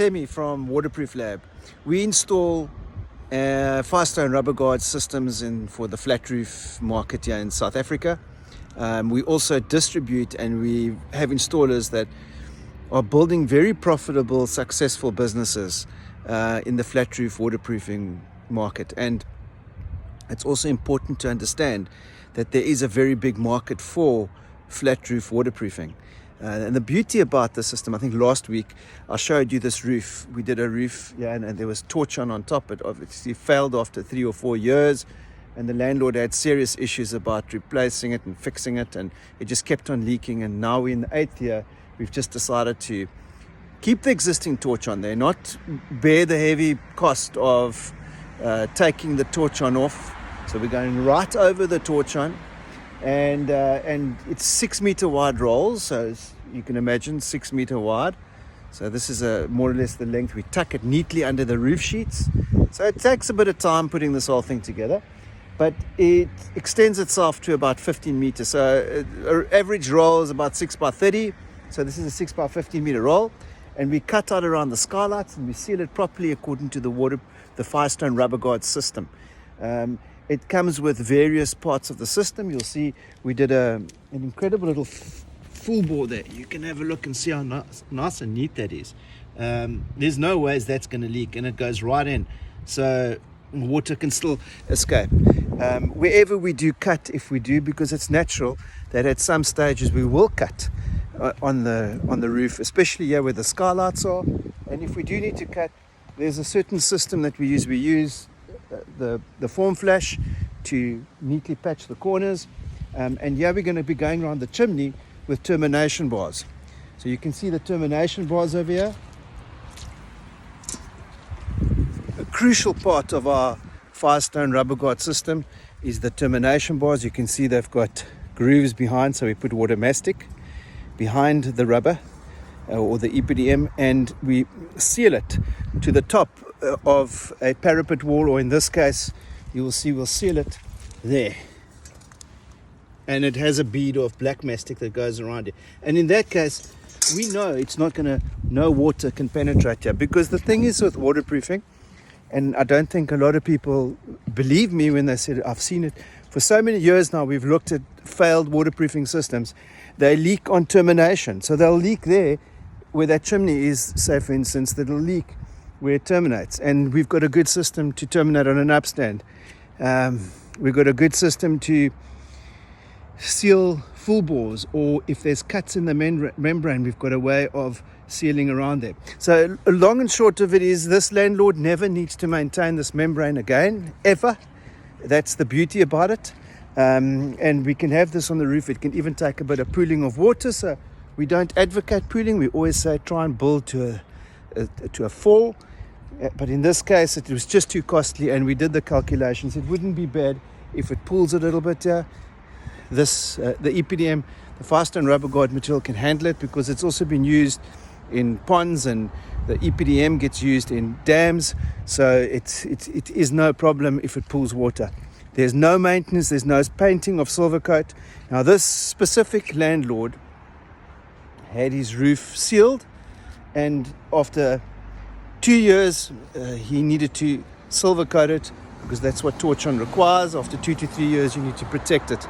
Themi from Waterproof Lab. We install Firestone rubber guard systems for the flat roof market here in South Africa. We also distribute, and we have installers that are building very profitable, successful businesses in the flat roof waterproofing market. And it's also important to understand that there is a very big market for flat roof waterproofing. And the beauty about the system, I think last week I showed you this roof. We did a roof, and there was torch on top. It obviously failed after 3 or 4 years, and the landlord had serious issues about replacing it and fixing it, and it just kept on leaking. And now we're in the 8th year. We've just decided to keep the existing torch on there, not bear the heavy cost of taking the torch on off. So we're going right over the torch on. And it's 6 meter wide rolls, so you can imagine 6 meter wide. So this is more or less the length. We tuck it neatly under the roof sheets. So it takes a bit of time putting this whole thing together, but it extends itself to about 15 meters. So average roll is about 6 by 30. So this is a 6 by 15 meter roll, and we cut out around the skylights and we seal it properly according to the Firestone rubber guard system. It comes with various parts of the system. You'll see we did an incredible little full bore there. You can have a look and see how nice and neat that is. There's no ways that's going to leak, and it goes right in, so water can still escape. Wherever we do cut, if we do, because it's natural that at some stages we will cut on the roof, especially here where the skylights are. And if we do need to cut, there's a certain system that we use. We use the form flash to neatly patch the corners, and here we're going to be going around the chimney with termination bars. So you can see the termination bars over here. A crucial part of our Firestone rubber guard system is the termination bars. You can see they've got grooves behind, so we put water mastic behind the rubber or the EPDM, and we seal it to the top of a parapet wall, or in this case you will see we'll seal it there, and it has a bead of black mastic that goes around it. And in that case we know it's not going to, no water can penetrate here, because the thing is with waterproofing, and I don't think a lot of people believe me when they said, I've seen it for so many years now, we've looked at failed waterproofing systems, they leak on termination. So they'll leak there where that chimney is, say for instance, that'll leak where it terminates. And we've got a good system to terminate on an upstand. We've got a good system to seal full bores, or if there's cuts in the membrane, we've got a way of sealing around there. So long and short of it is, this landlord never needs to maintain this membrane again, ever. That's the beauty about it. And we can have this on the roof. It can even take a bit of pooling of water. So we don't advocate pooling. We always say try and build to a fall. But in this case, it was just too costly, and we did the calculations. It wouldn't be bad if it pulls a little bit here. The EPDM, the Firestone rubber guard material, can handle it, because it's also been used in ponds, and the EPDM gets used in dams. So it is no problem if it pulls water. There's no maintenance, there's no painting of silver coat. Now this specific landlord had his roof sealed, and after 2 years he needed to silver coat it, because that's what torch on requires. After 2 to 3 years you need to protect it.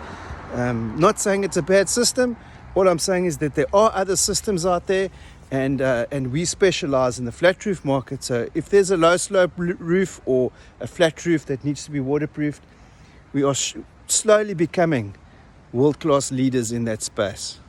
Not saying it's a bad system. All I'm saying is that there are other systems out there, and we specialize in the flat roof market. So if there's a low slope roof or a flat roof that needs to be waterproofed, we are slowly becoming world-class leaders in that space.